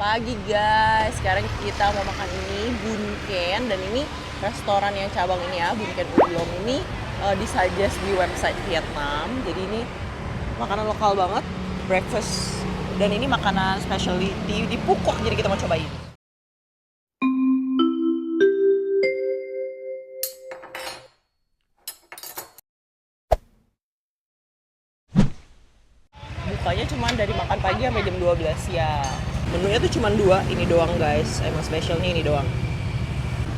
pagi guys. Sekarang kita mau makan ini Bunken, dan ini restoran yang cabang ini ya, Bunken Udlong ini disuggest di website Vietnam. Jadi ini makanan lokal banget, breakfast, dan ini makanan specialty di Phuoc, jadi kita mau cobain. Bukanya cuma dari makan pagi sampai jam 12 ya. Menunya tuh cuma 2, ini doang guys. Emang spesialnya ini doang.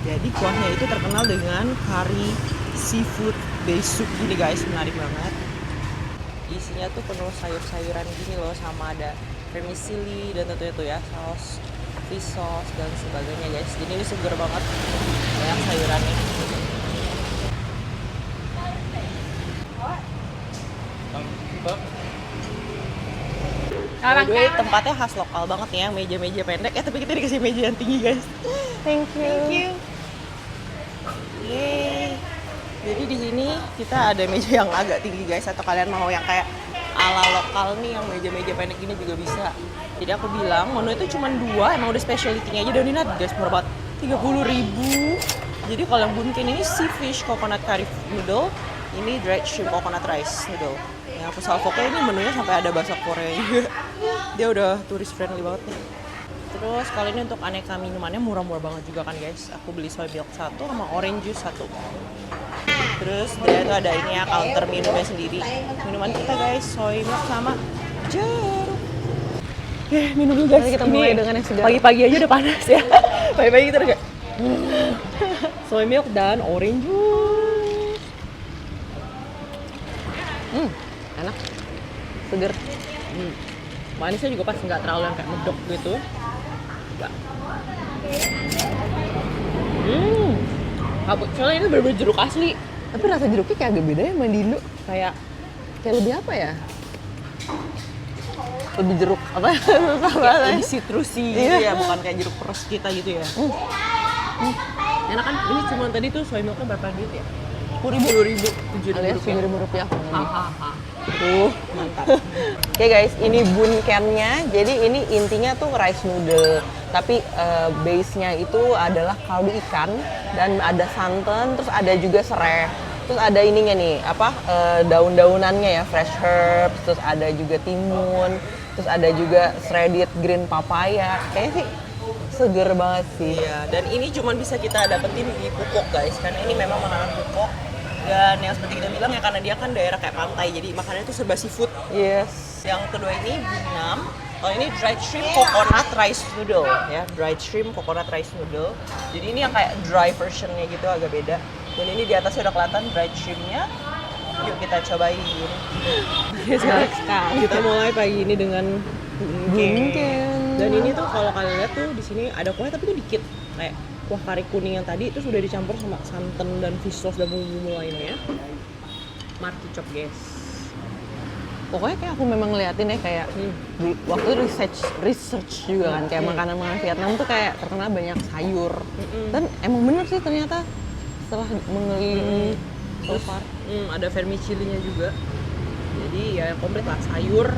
Jadi kuahnya itu terkenal dengan kari seafood base soup gini guys, menarik banget. Isinya tuh penuh sayur-sayuran gini loh, sama ada vermicelli dan tentunya tuh ya saus fish sauce dan sebagainya guys. Jadi ini seger banget, banyak sayurannya. By the way, tempatnya khas lokal banget ya, meja-meja pendek. Tapi kita dikasih meja yang tinggi guys. Thank you. Thank you. Yeay. Jadi di sini kita ada meja yang agak tinggi guys. Atau kalian mau yang kayak ala lokal nih, yang meja-meja pendek ini juga bisa. Jadi aku bilang menu itu cuma 2, emang udah specialty-nya aja. Dan ini guys, murah banget, 30.000. Jadi kalau yang Bunken ini sea fish coconut curry noodle, ini dried shrimp coconut rice noodle. Yang aku salvoknya ini menunya sampai ada bahasa Korea juga. Dia udah turis friendly banget nih. Terus kali ini untuk aneka minumannya murah-murah banget juga kan guys. Aku beli soy milk 1 sama orange juice 1. Terus dia itu ada ini ya, counter minumnya sendiri. Minuman kita guys, soy milk sama jeruk. Minum dulu guys. Mari kita mulai dengan yang segar. Pagi-pagi aja udah panas ya. Pagi-pagi kita udah kayak soy milk dan orange juice. Enak, seger. Manisnya juga pas, nggak terlalu yang kayak medok gitu. Enggak. Soalnya ini bener-bener jeruk asli. Tapi rasa jeruknya kayak agak beda ya sama di Indo. Kayak Lebih apa ya? Lebih jeruk apa? lebih citrusy gitu ya, bukan kayak jeruk peres kita gitu ya. Enak kan? Ini cuma tadi tuh soy milknya berapa duit ya? 10.000, 7.000 Alias rupiah. Rp10.000. Hahaha. Mantap. Oke guys, ini bunkennya. Jadi ini intinya tuh rice noodle, tapi base-nya itu adalah kaldu ikan dan ada santan, terus ada juga serai. Terus ada ininya nih, daun-daunannya ya, fresh herbs, terus ada juga timun, terus ada juga shredded green papaya. Kayaknya sih seger banget sih. Iya, dan ini cuma bisa kita dapetin di Phuoc guys, karena ini memang makanan Phuoc. Dan yang seperti kita bilang ya, karena dia kan daerah kayak pantai, jadi makanannya itu serba seafood. Yes. Yang kedua ini Bunam. Oh, ini dried shrimp coconut rice noodle ya, dried shrimp coconut rice noodle. Jadi ini yang kayak dry versionnya gitu, agak beda. Dan ini di atasnya udah kelihatan dried shrimpnya. Yuk kita cobain. Menarik sekali. Kita mulai pagi ini dengan Bunken. Dan ini tuh kalau kalian lihat tuh di sini ada kuahnya, tapi tuh dikit, kayak kuah kari kuning yang tadi itu sudah dicampur sama santan dan fish sauce dan bumbu-bumbu lainnya. Mari chop guys. Pokoknya kayak aku memang ngeliatin ya kayak waktu research juga kan, kayak makanan-makanan Vietnam tuh kayak terkenal banyak sayur. Dan emang bener sih ternyata setelah mengelilingi so far. Ada vermicelli-nya juga. Jadi ya komplit lah, sayur,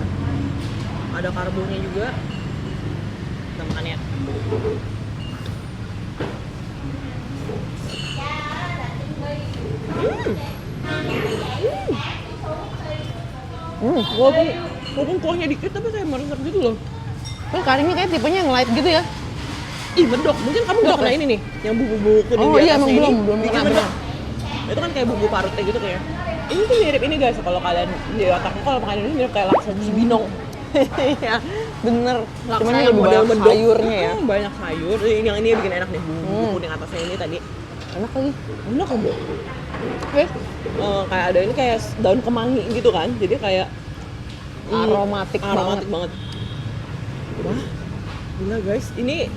ada karbonya juga. Kita makan ya. Walaupun kuahnya dikit tapi kayak meresap gitu loh. Terus karinya kayak tipenya yang light gitu ya. Ih, medok. Mungkin kamu nggak kena ini nih, yang bumbu-bumbu kuning Oh di iya, atasnya emang ini. belum Bikin pernah. medok. Itu kan kayak bumbu parutnya gitu kayak. Ini tuh mirip ini guys, kalau kalian di otakku kalau makan ini mirip kayak laksa Cibinong. Iya, bener. Laksa Cuman ini yang lebih model banyak medok. sayurnya ya. Banyak sayur. Ini yang ini bikin enak nih, bumbu kuning atasnya ini tadi. Enak lagi. Enak kan, Bu? Kayak ada ini kayak daun kemangi gitu kan. Jadi kayak Aromatik banget. Wah, gila guys. Ini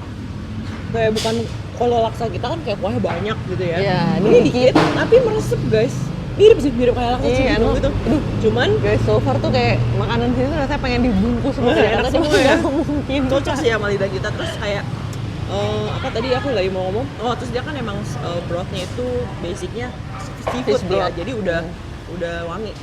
kayak bukan, kalau laksa kita kan kayak kuahnya banyak gitu ya. Iya, ini dikit tapi meresep guys. Mirip kayak laksa Cibinong gitu. Aduh, cuman Guys, so far tuh kayak makanan sini tuh rasanya pengen dibungkus semua. enak Tapi semua ya. nggak mungkin. Cocok sih sama lidah kita. Terus kayak apa tadi aku lagi mau ngomong? Oh, terus dia kan emang brothnya itu basicnya seafood Fish ya. broth. Jadi udah wangi.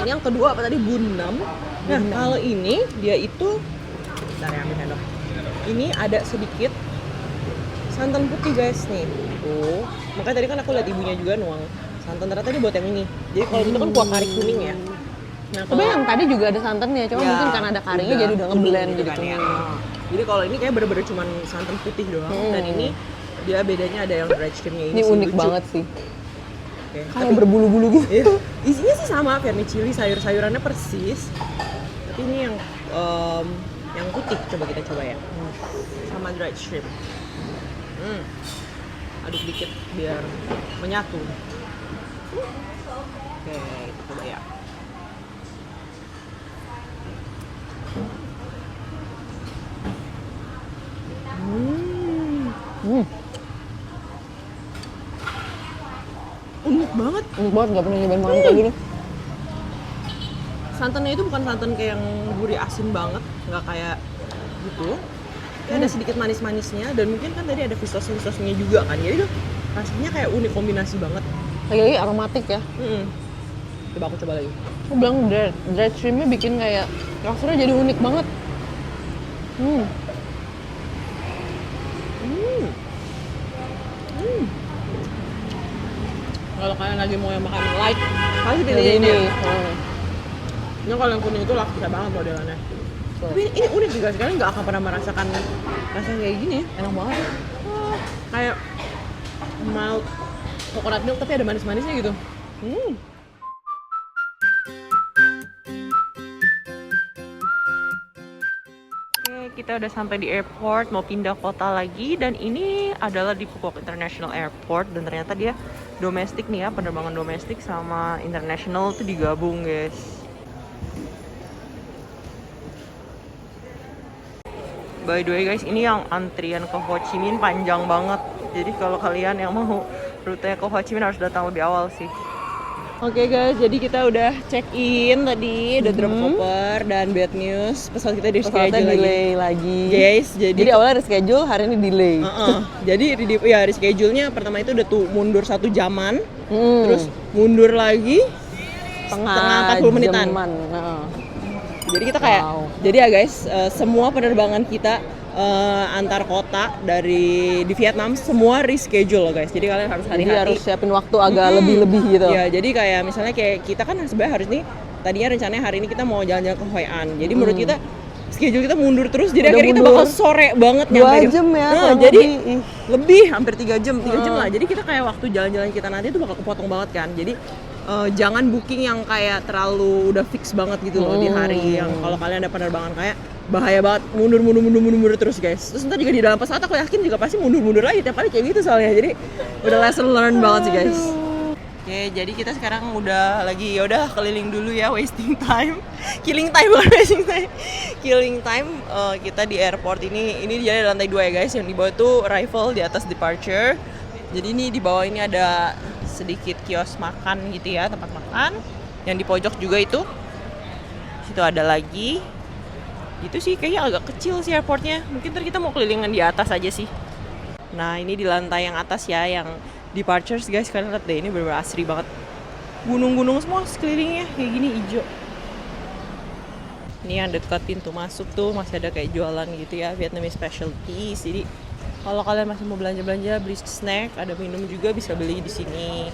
Ini yang kedua apa tadi? Bun Nam. Nah, kalau ini dia itu bentar ya, ambil sendok. Ini ada sedikit santan putih guys nih. Tuh. Makanya tadi kan aku lihat ibunya juga nuang santan, ternyata dia buat yang ini. Jadi kalau itu kan kuah kari kuning ya. Nah, Tapi yang tadi juga ada santannya, cuma ya, mungkin karena ada karinya jadi udah ngeblend gitu kan ya. Jadi kalau ini kayak bener-bener cuman santan putih doang. Dan ini dia bedanya ada yang dried shrimpnya Ini sih, unik lucu. banget sih. Oke. Kayak berbulu-bulu gitu. Iya. Isinya sih sama, vermicelli, sayur-sayurannya persis. Tapi ini yang putih, coba kita coba ya. Sama dried shrimp. Aduk dikit biar menyatu. Oke, kita coba ya. Unik banget. Unik banget, gak pernah nyobain makan kayak gini. Santannya itu bukan santan kayak yang gurih asin banget, nggak kayak gitu. Kayak ada sedikit manis-manisnya dan mungkin kan tadi ada fish-nya juga kan. Jadi tuh rasanya kayak unik kombinasi banget. Lagi aromatik ya. Coba aku coba lagi. Aku bilang dried shrimpnya bikin kayak rasanya jadi unik banget. Kalau kalian lagi mau yang makan light, pasti pilih Jadi ini. ini. Ini kalau yang kuning itu laksana banget modelannya. Tapi ini unik juga, kalian nggak akan pernah merasakan rasa kayak gini. Enak banget. Kayak mild coconut milk tapi ada manis-manisnya gitu. Oke, kita udah sampai di airport, mau pindah kota lagi dan ini adalah di Fukuoka International Airport dan ternyata dia domestik nih ya, penerbangan domestik sama international tuh digabung guys. By the way guys, ini yang antrian ke Ho Chi Minh panjang banget. Jadi kalau kalian yang mau rute ke Ho Chi Minh harus datang lebih awal sih. Oke guys, jadi kita udah check in tadi, udah drop koper dan bad news, pesawat kita di Pesawatnya schedule delay lagi. Guys, Jadi awalnya reschedule, hari ini delay. Jadi ya reschedule-nya pertama itu udah tuh mundur 1 jaman, terus mundur lagi setengah 40 menitan. Jadi kita kayak, jadi ya guys, semua penerbangan kita antar kota di Vietnam semua reschedule loh guys. Jadi kalian harus hati-hati. Jadi harus siapin waktu agak lebih-lebih gitu. Ya, jadi kayak misalnya kayak kita kan sebenarnya harus nih, tadinya rencananya hari ini kita mau jalan-jalan ke Hoi An. Jadi menurut kita schedule kita mundur terus, jadi Udah akhirnya kita mundur. bakal sore banget 2 nyampe. jam ya, Jadi lebih. lebih hampir 3 jam lah. Jadi kita kayak waktu jalan-jalan kita nanti itu bakal kepotong banget kan. Jadi jangan booking yang kayak terlalu udah fix banget gitu loh di hari yang kalau kalian ada penerbangan kayak bahaya banget mundur terus guys. Terus ntar juga di dalam pesawat aku yakin juga pasti mundur lagi tiap kali kayak gitu soalnya. Jadi udah lesson learned banget sih guys. Oke, jadi kita sekarang udah lagi yaudah keliling dulu ya, wasting time, killing time bukan wasting time, killing time. Kita di airport ini dia di lantai 2 ya guys, yang di bawah tuh arrival, di atas departure. Jadi ini di bawah ini ada sedikit kios makan gitu ya, tempat makan. Yang di pojok juga itu, situ ada lagi. Gitu sih, kayaknya agak kecil sih airportnya. Mungkin ntar kita mau kelilingan di atas aja sih. Nah ini di lantai yang atas ya, yang departures guys, kalian lihat deh, ini bener-bener asri banget. Gunung-gunung semua sekelilingnya kayak gini hijau. Ini yang dekat pintu masuk tuh masih ada kayak jualan gitu ya, Vietnamese specialties. Jadi kalau kalian masih mau belanja-belanja, beli snack, ada minum juga bisa beli di sini.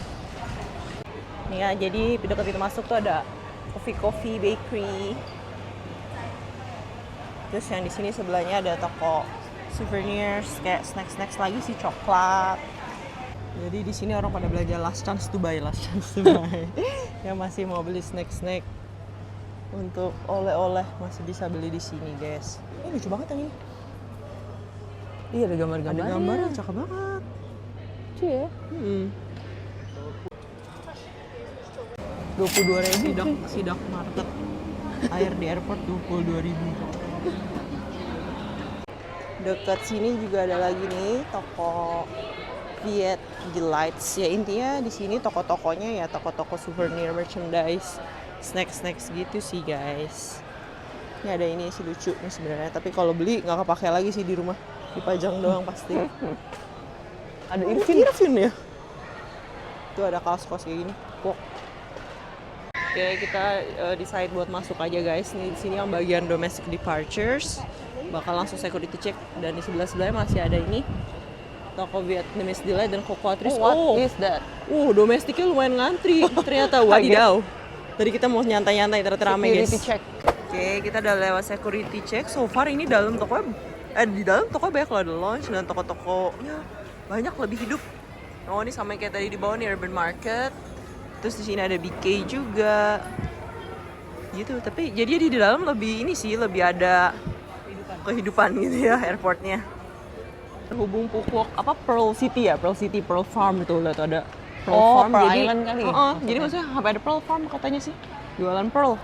Nih ya, jadi dekat pintu masuk tuh ada coffee bakery. Terus yang di sini sebelahnya ada toko souvenirs kayak snacks lagi sih, coklat. Jadi di sini orang pada belanja last chance to buy. Yang masih mau beli snack untuk oleh-oleh masih bisa beli di sini, guys. Ini lucu banget yang ini. Iya, ada gambar-gambarnya. Ada gambarnya, cakep banget. Lucu ya. 22.000 sidak market. Air di airport 22.000. Dekat sini juga ada lagi nih toko Viet Delights. Ya intinya di sini toko-tokonya ya toko-toko souvenir, merchandise, snacks gitu sih guys. Ini ada ini sih lucu nih sebenarnya, tapi kalau beli nggak kepake lagi sih di rumah, dipajang doang pasti. Ada Irvin ya. Tuh ada kaos kayak gini. Wow. Oke, kita decide buat masuk aja guys. Nih di sini yang bagian domestic departures. Bakal langsung security check, dan di sebelah-sebelahnya masih ada ini toko Vietnamese Delight dan Cocoa Trees. What is that? Domestiknya lumayan ngantri ternyata. Wadidaw. Tadi kita mau nyantai-nyantai ternyata rame guys. Security check. Oke, kita udah lewat security check. So far ini dalam tokonya di dalam toko banyak loh, ada lounge dan toko-tokonya banyak, lebih hidup. Oh, ini sama kayak tadi di bawah nih Urban Market. Terus di sini ada BK juga. Gitu, tapi jadi di dalam lebih ini sih, lebih ada kehidupan gitu ya airportnya. Terhubung Phuoc Pearl City ya, Pearl Farm itu lihat ada Pearl Farm. Pearl Jadi Island kali. Jadi maksudnya sampai ada Pearl Farm katanya sih, jualan pearl.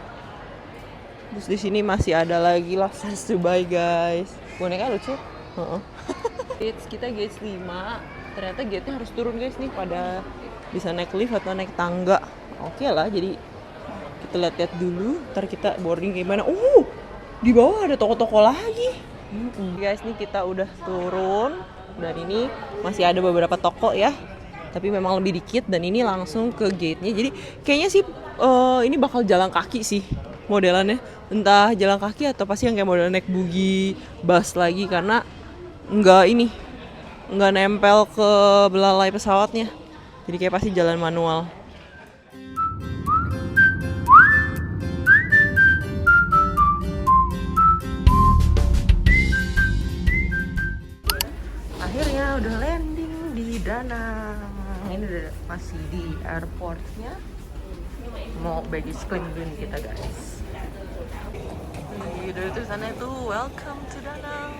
Terus di sini masih ada lagi lah Lobsters to buy guys. Boneka lucu. Kita gates 5. Ternyata gate-nya harus turun guys nih, pada bisa naik lift atau naik tangga. Oke lah, jadi kita lihat-lihat dulu, ntar kita boarding gimana. Di bawah ada toko-toko lagi. Guys, nih kita udah turun dan ini masih ada beberapa toko ya, tapi memang lebih dikit, dan ini langsung ke gate-nya. Jadi kayaknya sih ini bakal jalan kaki sih modelannya, entah jalan kaki atau pasti yang kayak model naik buggy bus lagi, karena nggak nempel ke belalai pesawatnya, jadi kayak pasti jalan manual. Akhirnya udah landing di Danang. Ini udah masih di airportnya. Mau baggage claim dulu nih kita guys. Dari tulisannya itu welcome to Danang.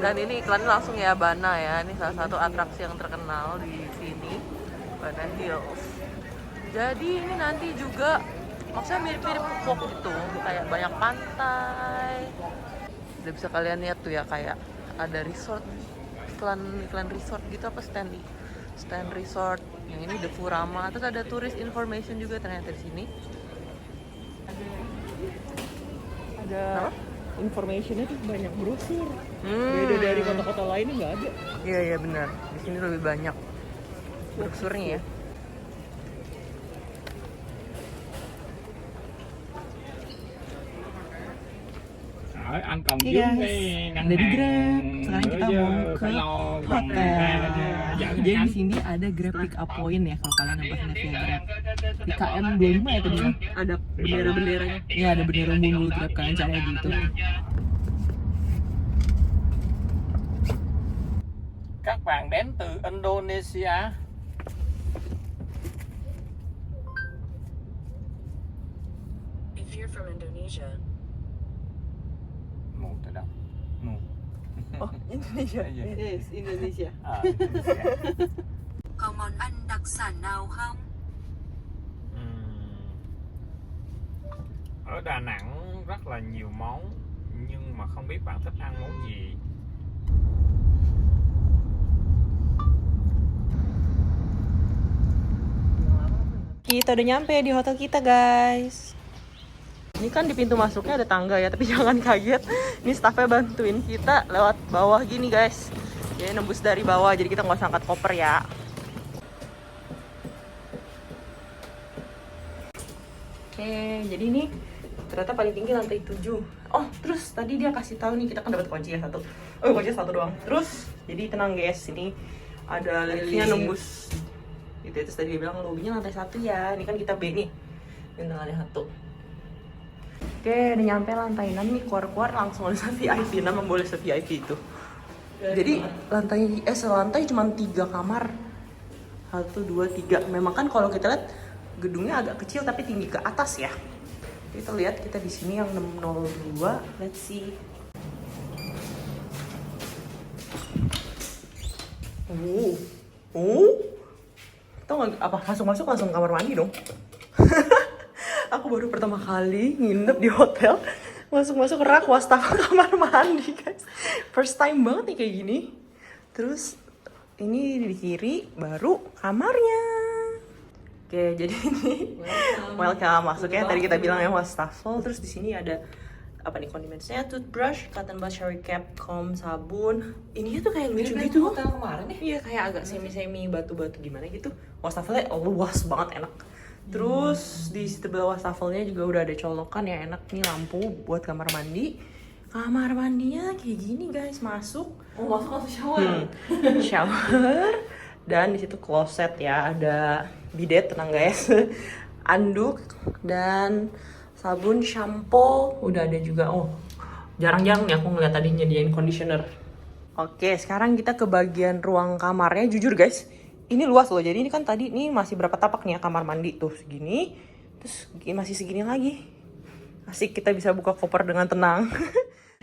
Dan ini iklannya langsung ya, Bana ya. Ini salah satu atraksi yang terkenal di sini, Bana Hills. Jadi ini nanti juga maksudnya mirip-mirip Phuoc gitu, kayak banyak pantai. Udah bisa kalian lihat tuh ya, kayak ada resort, iklan resort gitu, apa stand resort. Yang ini The Furama, terus ada tourist information juga ternyata di sini. Ada informationnya tuh banyak brosur. Beda dari kota-kota lainnya nggak ada. Iya benar. Di sini lebih banyak brosurnya ya. Anh còn Hey dưới guys, cái ngân dari hàng. Grab. Sekarang kita Chứ mau ke phải lo hotel. bằng xe chứ. Jadi di sini ada Grab pick up point ya kalau kalian yang pernah via Grab. Di KM 25 ya tadi. Ada bendera-benderanya. Iya, ada bendera ungu Grab, kalian cari gitu. Các bạn đến từ Indonesia. If you're from Indonesia, Mù từ đâu? Mù. Oh, Indonesia. Yes, Indonesia. Indonesia. có món ăn đặc sản nào không? Ở Đà Nẵng rất là nhiều món, nhưng mà không biết bạn thích ăn món gì. Kita udah nyampe di hotel kita guys. Ini kan di pintu masuknya ada tangga ya, tapi jangan kaget. Ini staffnya bantuin kita lewat bawah gini guys. Jadi nembus dari bawah, jadi kita nggak usah angkat koper ya. Oke, jadi ini ternyata paling tinggi lantai 7. Oh, terus tadi dia kasih tahu nih, kita kan dapat kunci ya satu. Oh, kunci satu doang. Terus, jadi tenang guys, ini ada liftnya nembus. Gitu, terus tadi dia bilang lobbynya lantai 1 ya. Ini kan kita B nih. Ini lantai 1. Oke, udah nyampe lantai 6 nih, keluar-keluar langsung ada VIP. Memang boleh se-VIP itu. Jadi selantai cuma 3 kamar. 1, 2, 3. Memang kan kalau kita lihat gedungnya agak kecil tapi tinggi ke atas ya. Kita lihat kita di sini yang 602. Let's see. Tau nggak apa, masuk langsung kamar mandi dong. Aku baru pertama kali nginep di hotel masuk rak wastafel kamar mandi guys. First time banget nih kayak gini. Terus ini di kiri baru kamarnya. Oke, jadi ini welcome. Masuknya tadi kita bilang ya wastafel. Terus di sini ada apa nih condimentsnya, toothbrush, cotton bud, shower cap, comb, sabun. Ininya tuh kayak lucu gitu. Hotel kemarin ya? Iya, kayak agak semi-semi batu-batu gimana gitu. Wastafelnya luas banget, enak. Terus di sebelah wastafelnya juga udah ada colokan ya, enak nih, lampu buat kamar mandi. Kamar mandinya kayak gini guys, masuk. Oh, masuk langsung shower. Shower. Dan di situ closet ya, ada bidet, tenang guys. Anduk dan sabun, shampoo, udah ada juga. Oh, jarang-jarang nih aku ngeliat tadi nyediain conditioner. Oke, sekarang kita ke bagian ruang kamarnya. Jujur guys, ini luas loh. Jadi ini kan tadi nih masih berapa tapak nih ya kamar mandi tuh, segini. Terus masih segini lagi. Asik, kita bisa buka koper dengan tenang.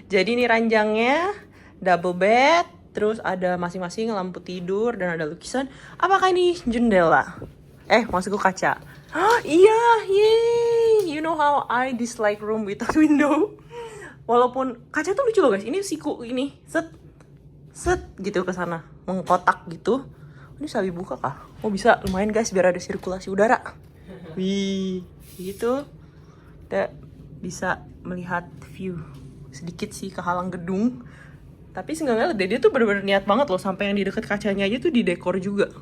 Jadi ini ranjangnya, double bed, terus ada masing-masing lampu tidur dan ada lukisan. Apakah ini jendela? Maksudku kaca. Iya, yay! You know how I dislike room without window. Walaupun kaca tuh lucu loh guys. Ini siku ini set gitu ke sana, mengkotak gitu. Ini bisa dibuka kah? Oh bisa, lumayan guys biar ada sirkulasi udara. Wih, gitu. Kita bisa melihat view sedikit sih kehalang gedung. Tapi seenggaknya dia tuh bener-bener niat banget loh, sampai yang di deket kacanya aja tuh didekor juga.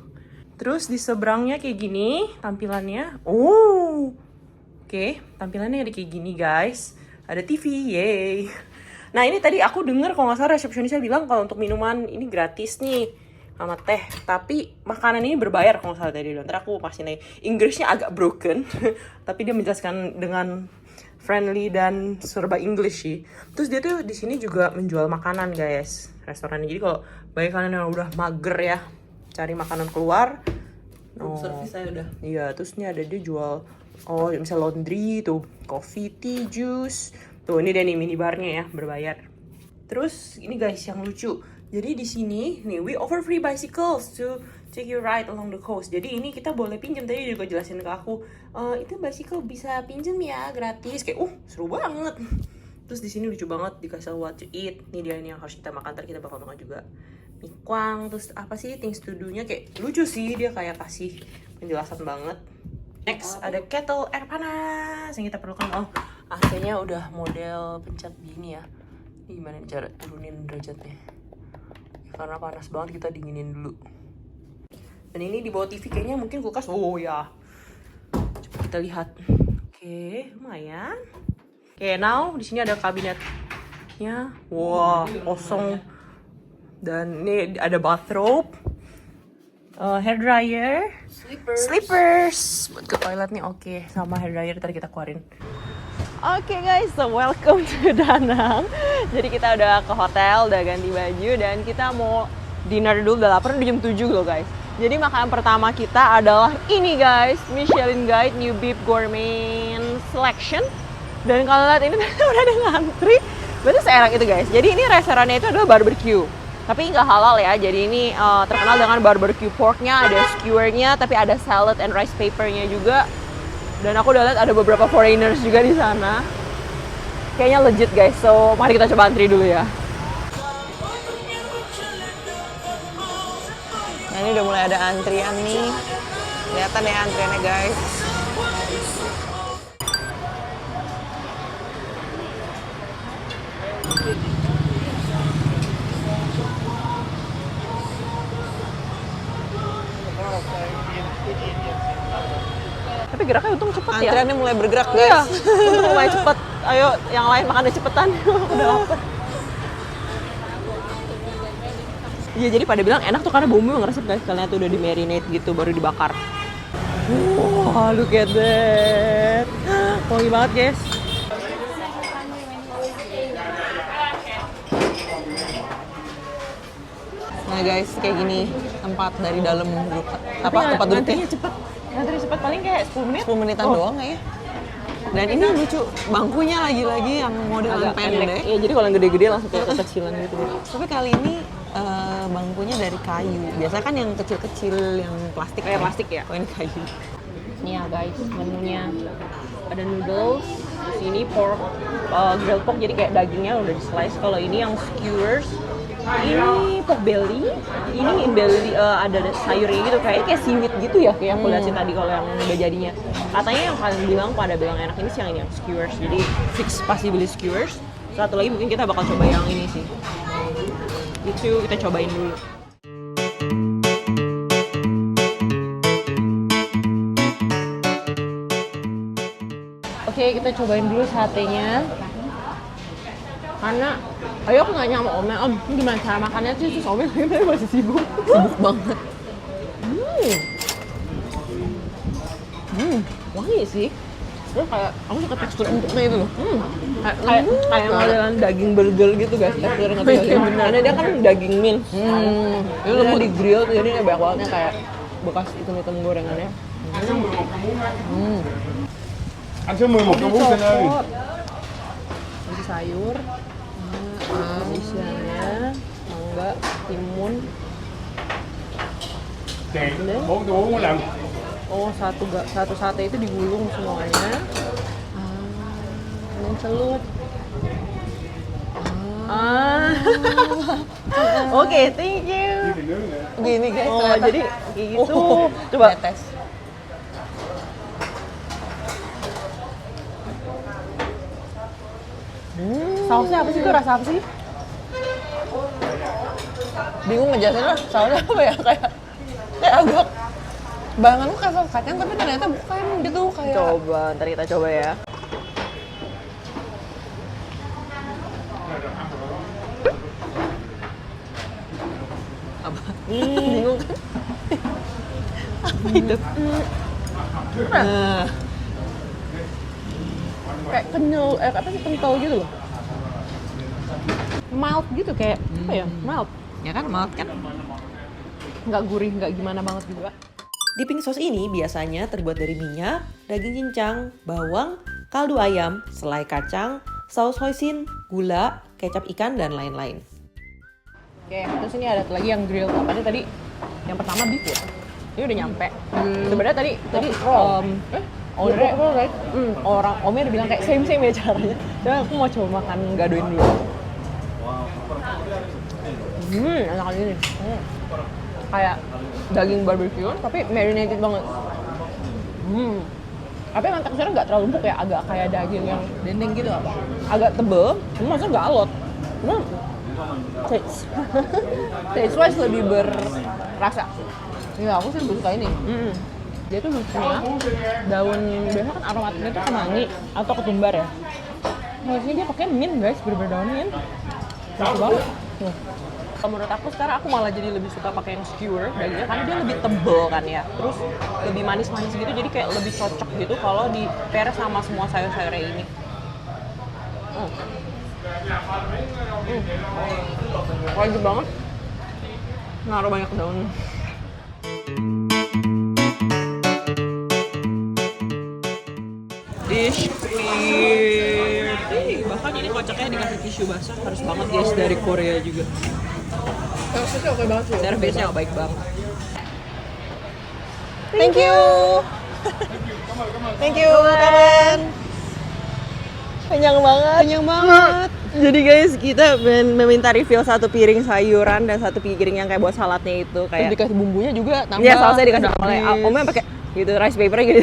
Terus di seberangnya kayak gini tampilannya. Oh, oke, tampilannya ada kayak gini guys. Ada TV, yay. Nah ini tadi aku denger kalau nggak salah resepsionisnya bilang kalau untuk minuman ini gratis nih sama teh. Tapi makanan ini berbayar kalau nggak salah tadi. Ntar aku pasti nih Inggrisnya agak broken. Tapi dia menjelaskan dengan friendly dan serba English sih. Terus dia tuh di sini juga menjual makanan guys, restoran. Jadi kalau bagi kalian yang udah mager ya, cari makanan keluar, Service saya udah. Iya, terus ini ada dia jual misal laundry tuh, coffee, tea, juice. Tuh ini dia nih minibarnya ya, berbayar. Terus ini guys yang lucu. Jadi di sini nih we offer free bicycles to take you ride along the coast. Jadi ini kita boleh pinjam, tadi juga jelasin ke aku. Itu bicycle bisa pinjam ya gratis. Kayak seru banget. Terus di sini lucu banget dikasih what to eat. Nih dia ini yang harus kita makan, ntar kita bakal makan juga. Mikwang, terus apa sih things to do-nya, kayak lucu sih, dia kayak kasih penjelasan banget. Next ada kettle air panas yang kita perlukan. AC-nya udah model pencet gini ya. Ini gimana nih cara turunin derajatnya? Karena panas banget kita dinginin dulu. Dan ini di bawah TV kayaknya mungkin kulkas. Oh ya. Coba kita lihat. Oke, lumayan. Oke, now di sini ada kabinetnya. Wah, kosong. Dan ini ada bathrobe, hair dryer, slippers buat ke toilet nih. Oke, sama hair dryer tadi kita keluarin. Oke guys, so welcome to Danang. Jadi kita udah ke hotel, udah ganti baju dan kita mau dinner dulu. Udah lapar, udah jam 7 loh guys. Jadi makanan pertama kita adalah ini guys, Michelin Guide New Beef Gourmet Selection. Dan kalau lihat ini udah ada ngantri, berarti seenak itu guys. Jadi ini restorannya itu adalah barbecue, tapi nggak halal ya. Jadi ini terkenal dengan barbecue porknya, ada skewernya, tapi ada salad and rice papernya juga. Dan aku udah lihat ada beberapa foreigners juga di sana. Kayaknya legit guys. So mari kita coba antri dulu ya. Nah ini udah mulai ada antrian nih. Kelihatan ya antriannya guys. Tapi geraknya untung cepet ya. Antriannya mulai bergerak guys. Iya, untung mulai cepet. Ayo yang lain makannya cepetan. Udah lapar. Iya, jadi pada bilang enak tuh karena bumbu ngeresep guys. Kalian tuh udah di marinate gitu baru dibakar. Wah, look at that. Wangi banget guys. Nah guys, kayak gini tempat dari dalam tempat duduknya. Cepet. Ngantri cepet paling kayak 10 menit. 10 menitan doang nggak ya? Dan ini lucu, bangkunya lagi-lagi yang model Agak pendek. Iya, jadi kalau yang gede-gede langsung kayak kekecilan gitu. Tapi kali ini bangkunya dari kayu. Biasanya kan yang kecil-kecil, yang plastik. Kayak plastik ya? Oh ini kayu. Ini ya guys, menunya ada noodles, di sini pork, grilled pork, jadi kayak dagingnya udah di slice. Kalau ini yang skewers, ini pork belly, ini belly ada sayurnya gitu, kayak seaweed gitu ya, kayak aku lihat sih tadi kalau yang udah jadinya. Katanya yang kalian bilang pada bilang enak ini sih yang ini yang skewers, jadi fix pasti beli skewers. Satu lagi mungkin kita bakal coba yang ini sih. Itu kita cobain dulu. Oke, kita cobain dulu satenya. Karena, ayo aku nanya sama Ome, Om, ini gimana cara makannya sih? Terus Ome masih sibuk. Sibuk banget. Wangi sih. Terus kayak, aku suka tekstur empuknya itu loh. Kayak modelan daging burger gitu guys, teksturnya nggak tahu ya. Karena dia kan daging min. Itu lembut di grill, jadi banyak bangetnya kayak bekas hitam-hitam gorengannya. Anh sẽ 11 cái bún xanh ơi. Ini sayur, isiannya mangga, timun. Tiền 4 cái bún mỗi lần. Oh, satu sate itu digulung semuanya. Dan celup. Oke, thank you. Gini guys, Oh, ternyata. jadi kayak gitu. Coba Tes. sausnya apa sih? Itu rasa apa sih? Bingung ngejelasinnya soalnya apa ya, kayak agak bayanganku kayak saus kacang tapi ternyata bukan gitu, kayak Coba, ntar kita coba ya. apa? Bingung kan? Apa itu? Kayak kenyal, apa sih, kental gitu loh. Mild gitu, kayak apa ya? Mild. Ya kan, maut kan? Nggak gurih, nggak gimana banget juga. Dipping sauce ini biasanya terbuat dari minyak, daging cincang, bawang, kaldu ayam, selai kacang, saus hoisin, gula, kecap ikan, dan lain-lain. Oke, terus ini ada lagi yang grilled. Apanya tadi? Yang pertama beef ya? Ini udah nyampe. Sebenarnya tadi ownernya, orang Omnya udah bilang kayak same ya caranya. Cuma aku mau coba makan gadoin dulu. Enak ini. Kayak daging barbecue tapi marinated banget. Tapi emang teksturnya nggak terlalu empuk ya, agak kayak daging yang Dendeng gitu apa? agak tebel, cuma maksudnya nggak alot. Cuma taste wise lebih berasa. Ya aku sih lebih suka ini. Dia tuh lucunya daun, biasanya kan aromatnya tuh kemangi atau ketumbar ya. Nah, sini dia pakai mint guys, bener-bener daun mint. Lucu banget. Tuh. Kalau menurut aku sekarang aku malah jadi lebih suka pakai yang skewer dagingnya karena dia lebih tebel kan ya. Terus lebih manis-manis gitu, jadi kayak lebih cocok gitu kalau di pair sama semua sayur-sayurnya ini. Wajib banget. Naruh banyak daun. Dish clear. Bahkan ini kocaknya dikasih tisu basah, harus banget guys, dari Korea juga. Sausnya oke banget sih. Service-nya baik banget. Thank you. Thank you, kawan. Kenyang banget. Kenyang banget. Jadi guys, kita meminta refill satu piring sayuran dan satu piring yang kayak buat saladnya itu Terus kayak. dikasih bumbunya juga tambah. Iya, sausnya dikasih udah oleh habis. Omnya pakai gitu rice paper gitu.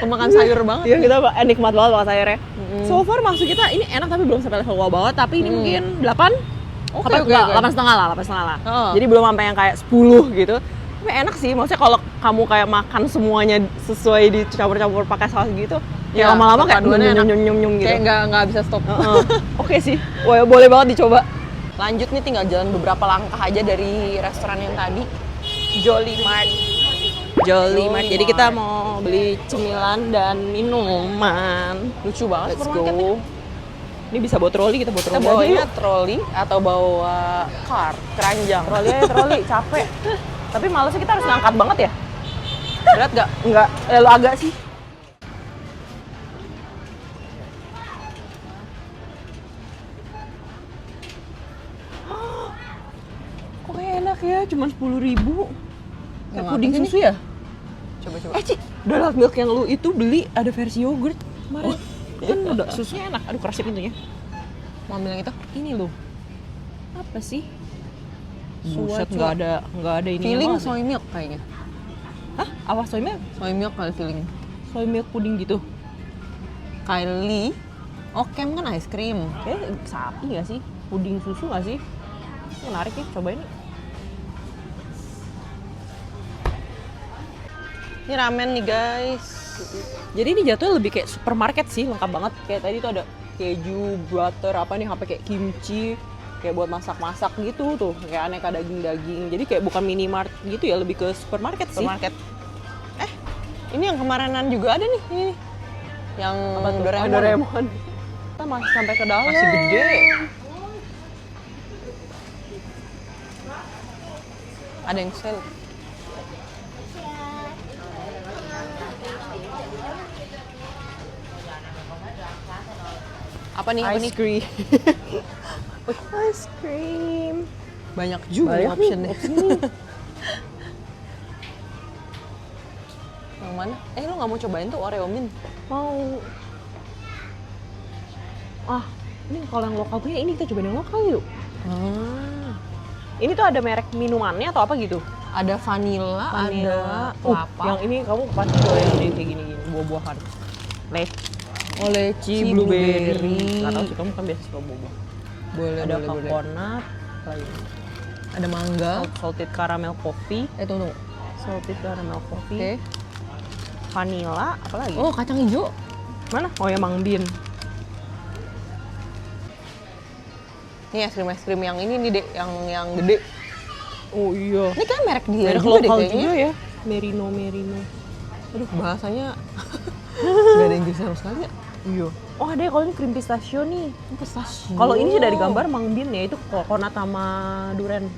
Pemakan sayur banget. Iya, kita nikmat banget makan sayurnya. So far maksud kita ini enak tapi belum sampai level wow banget, tapi ini mungkin 8. Oke. 8,5 lah. Oh. Jadi belum sampai yang kayak 10 gitu. Tapi enak sih, maksudnya kalau kamu kayak makan semuanya sesuai dicampur-campur pakai saus gitu, ya lama-lama kayak perpaduannya enak. nyum gitu. Kayak nggak bisa stop. Oke sih, wah, boleh banget dicoba. Lanjut nih, tinggal jalan beberapa langkah aja dari restoran yang tadi. Jolly Mart. Jadi kita mau beli cemilan dan minuman. Lucu banget Let's supermarketnya. go. Ini bisa bawa troli, kita bawa Kita troli aja bawanya yuk. troli atau bawa keranjang. Troli aja, troli, capek. Tapi malesnya kita harus ngangkat banget ya? Berat gak? Enggak, lo agak sih. Kok kayak enak ya, cuma 10.000. Kayak Yang puding apa sih susu ya? Coba-coba. Ci, donut milk yang lu itu beli ada versi yogurt kemarin. Kan udah susunya enak. Aduh, keras ya pintunya. Mau ambil yang itu? Ini loh. Apa sih? Buset, Buset, nggak ada ini. Feeling soy milk kayaknya. Hah? Apa soy milk? Soy milk kali feeling. Soy milk puding gitu. Kylie. Oh, kem kan ice cream. Kayak sapi nggak sih? Puding susu nggak sih? Menarik ya, cobain nih. Ini ramen nih guys. Jadi ini jatuhnya lebih kayak supermarket sih, lengkap banget. Kayak tadi tuh ada keju, butter, apa nih, sampai kayak kimchi, kayak buat masak-masak gitu tuh, kayak aneka daging-daging. Jadi kayak bukan minimart gitu ya, lebih ke supermarket sih. Supermarket. Ini yang kemarinan juga ada nih. Ini nih. Yang Apa tuh? Doraemon. Oh, Doraemon. Kita masih sampai ke dalam. Masih gede. Ada yang sale. Apa nih? Apa nih? Ice cream. Ice cream. Banyak juga Banyak optionnya. nih, Yang mana? Lo nggak mau cobain tuh Oreo Mint? Mau. Ini kalau yang lokal punya ini, kita cobain yang lokal yuk. Ini tuh ada merek minumannya atau apa gitu? Ada vanilla, ada kelapa. Yang ini kamu pasti doyan deh kayak gini-gini, buah-buahan. Leci, blueberry. Nggak tahu sih, kamu kan biasa suka buah-buah. Boleh, Ada boleh, boleh. coconut, apa lagi? Ada mangga. Salted caramel coffee, Tunggu. salted caramel Oke. coffee, vanilla, apa lagi? Oh, kacang hijau. Mana? Oh ya, Mang Bin. Nih es krim yang ini nih, Dek, yang gede. Oh iya. Ini kan merek dia Merek juga deh lokal kayaknya. juga ya. Merino. Aduh, bahasanya nggak ada Inggris sama sekali ya. Iya. Oh ada ya, kalau ini krim pistachio nih. Pistachio. Kalau ini sih dari gambar Mang Bin ya, itu coconut sama durian.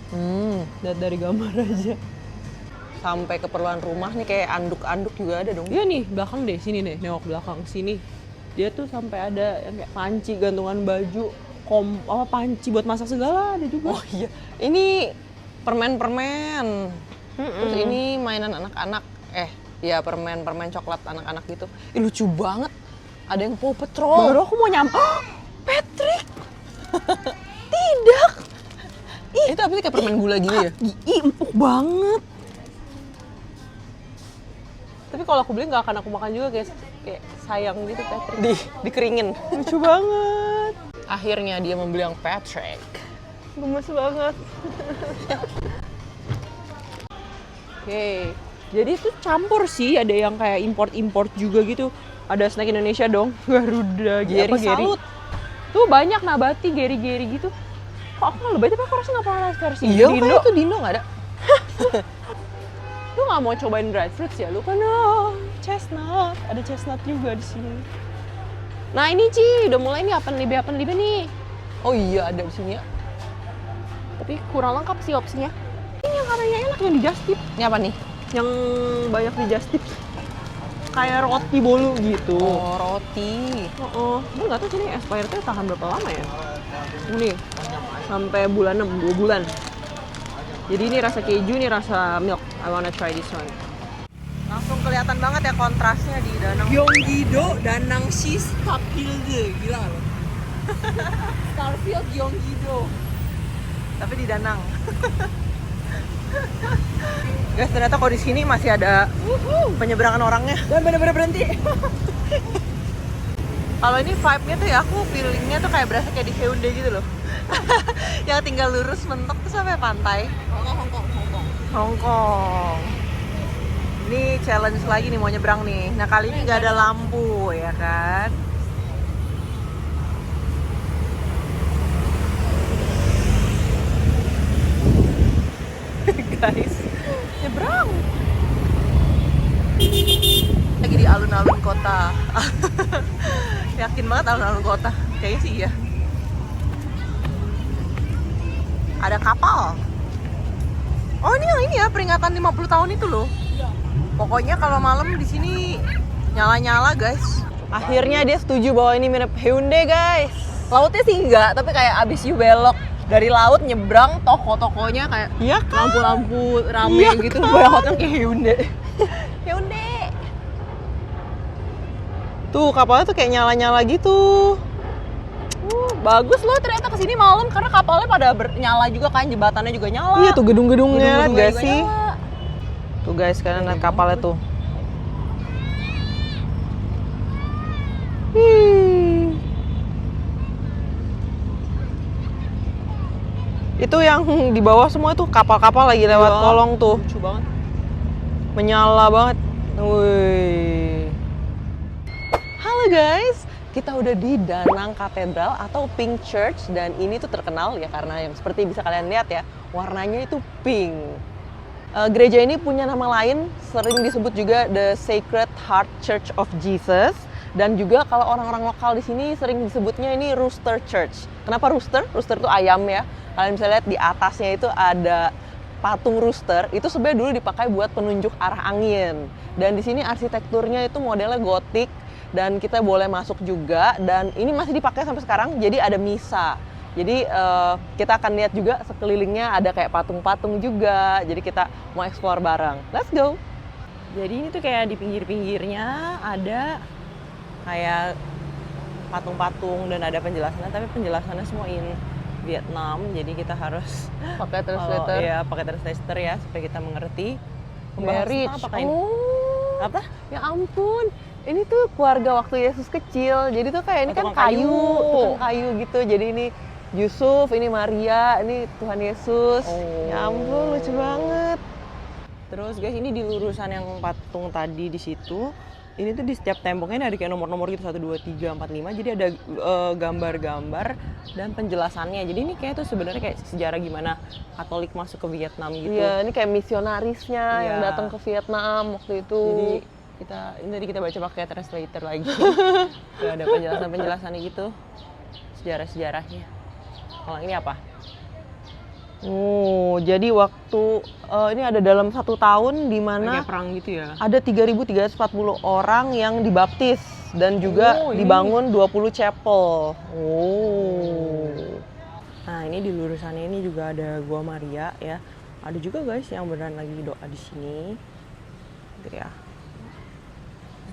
Dari gambar aja. Sampai keperluan rumah nih kayak anduk-anduk juga ada dong. Iya nih, belakang deh, sini nih, nengok belakang sini. Dia tuh sampai ada yang kayak panci, gantungan baju, panci buat masak segala ada juga. Oh iya, ini permen-permen. Terus ini mainan anak-anak. Ya permen coklat anak-anak gitu. Ih, lucu banget. Ada yang Paw Patrol. Baru aku mau nyampe. Patrick. Tidak. Itu apa sih, kayak permen gula gitu ya? Empuk banget. Tapi kalau aku beli nggak akan aku makan juga, kayak sayang gitu Patrick. Dikeringin. Lucu banget. Akhirnya dia membeli yang Patrick. Gemes banget. Oke. Jadi itu campur sih, ada yang kayak import juga gitu. Ada snack Indonesia dong, Garuda, Geri Salut. Tuh banyak nabati, Geri gitu. Kok aku nggak lebih, tapi aku rasa nggak pernah versi Iya, Dino. kayak itu Dino nggak ada. Lu nggak mau cobain dried fruits ya? Lu kan chestnut, ada chestnut juga di sini. Nah ini Ci, udah mulai nih Apen Libe nih. Oh iya, ada di sini ya. Tapi kurang lengkap sih opsinya. Ini yang katanya enak yang di Just Tip. Ini apa nih? Yang banyak di Just Tip. Kayak roti bolu gitu. Oh, roti. Gue nggak tahu sini expirednya tahan berapa lama ya? Ini sampai bulan 6, 2 bulan. Jadi ini rasa keju, ini rasa milk. I wanna try this one. Langsung kelihatan banget ya kontrasnya di Danang. Gyeonggi-do Danang Starfield, gila loh. Starfield Gyeonggi-do. Tapi di Danang. Guys, ternyata kalau di sini masih ada penyeberangan orangnya. Dan bener-bener berhenti. Kalau ini vibe-nya tuh ya, aku feeling-nya tuh kayak berasa kayak di Hyundai gitu loh. Yang tinggal lurus mentok tuh sampai pantai. Hongkong. Ini challenge lagi nih, mau nyebrang nih. Nah kali ini nggak ada lampu ya kan. Guys, nyebrang. Lagi di alun-alun kota. Yakin banget alun-alun kota. Kayaknya sih iya. Ada kapal. Oh ini yang ini ya, peringatan 50 tahun itu loh. Pokoknya kalau malam di sini nyala-nyala guys. Akhirnya dia setuju bahwa ini mirip Hyundai guys. Lautnya sih enggak, tapi kayak abis you belok dari laut nyebrang, toko-tokonya kayak Iya kan? lampu-lampu rame Iya gitu. kan? Beloknya kayak Hyundai. Hyundai. Tuh kapalnya tuh kayak nyala-nyala gitu. Bagus loh ternyata kesini malam karena kapalnya pada nyala juga kan, jembatannya juga nyala. Iya tuh gedung-gedungnya, Gedung-gedungnya guys juga sih. nyala. Tuh guys, kalian lihat kapalnya tuh. Itu yang di bawah semua tuh kapal-kapal lagi lewat Iya. kolong tuh. Lucu banget. Menyala banget. Wih. Halo guys, kita udah di Danang Cathedral atau Pink Church dan ini tuh terkenal ya karena yang seperti bisa kalian lihat ya, warnanya itu pink. Gereja ini punya nama lain, sering disebut juga The Sacred Heart Church of Jesus. Dan juga kalau orang-orang lokal di sini sering disebutnya ini Rooster Church. Kenapa rooster? Rooster tuh ayam ya. Kalian bisa lihat di atasnya itu ada patung rooster. Itu sebenarnya dulu dipakai buat penunjuk arah angin. Dan di sini arsitekturnya itu modelnya gotik dan kita boleh masuk juga. Dan ini masih dipakai sampai sekarang. Jadi ada misa. Jadi kita akan lihat juga sekelilingnya ada kayak patung-patung juga. Jadi kita mau explore bareng. Let's go. Jadi ini tuh kayak di pinggir-pinggirnya ada kayak patung-patung dan ada penjelasannya, tapi penjelasannya semua in Vietnam, jadi kita harus Pakai translator. ya pakai translator ya supaya kita mengerti. Pembahasan Marriage. apakah ini? Oh, Apa? ya ampun. Ini tuh keluarga waktu Yesus kecil. Jadi tuh kayak ini kan tukang kayu, kayu. tukang kayu gitu. Jadi ini Yusuf, ini Maria, ini Tuhan Yesus. Oh. Ya ampun, lucu banget. Terus guys, ini di lurusan yang patung tadi di situ. Ini tuh di setiap temboknya ini ada kayak nomor-nomor gitu 1, 2, 3, 4, 5. Jadi ada gambar-gambar dan penjelasannya. Jadi ini kayak tuh sebenarnya kayak sejarah gimana Katolik masuk ke Vietnam gitu. Iya, ini kayak misionarisnya yang Iya. datang ke Vietnam waktu itu. Jadi ini tadi kita baca pakai translator lagi. Tuh ada penjelasan-penjelasannya gitu. Sejarah-sejarahnya. Kalau ini apa? Oh, jadi waktu ini ada dalam 1 tahun di mana Kayak perang gitu ya. ada 3.340 orang yang dibaptis dan juga Oh, ini. dibangun 20 chapel. Oh. Nah, ini di lurusannya ini juga ada Gua Maria ya. Ada juga guys yang beneran lagi doa di sini. Gitu ya.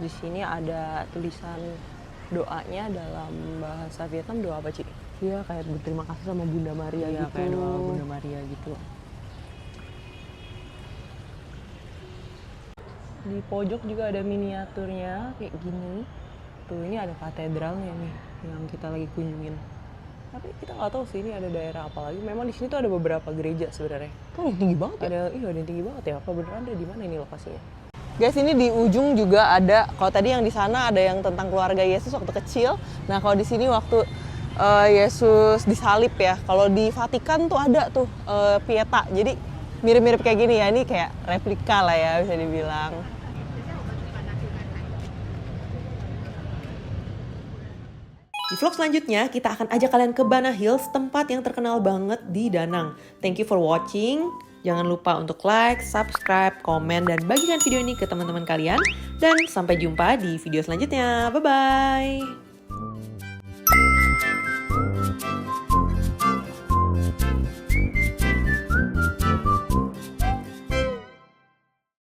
Di sini ada tulisan doanya dalam bahasa Vietnam. Doa apa, Ci? Iya, kayak berterima kasih sama Bunda Maria Iya, gitu. kayak doa Bunda Maria gitu. Di pojok juga ada miniaturnya kayak gini. Tuh, ini ada katedralnya nih yang kita lagi kunjungin. Tapi kita nggak tahu sih ini ada daerah apa lagi. Memang di sini tuh ada beberapa gereja sebenarnya. Oh, tinggi banget ya. Ada yang tinggi banget ya. Apa beneran ada di mana ini lokasinya? Guys, ini di ujung juga ada, kalau tadi yang di sana ada yang tentang keluarga Yesus waktu kecil. Nah, kalau di sini waktu Yesus disalib ya. Kalau di Vatikan tuh ada tuh Pieta. Jadi mirip-mirip kayak gini ya. Ini kayak replika lah ya bisa dibilang. Di vlog selanjutnya, kita akan ajak kalian ke Bana Hills, tempat yang terkenal banget di Danang. Thank you for watching. Jangan lupa untuk like, subscribe, komen, dan bagikan video ini ke teman-teman kalian. Dan sampai jumpa di video selanjutnya. Bye-bye!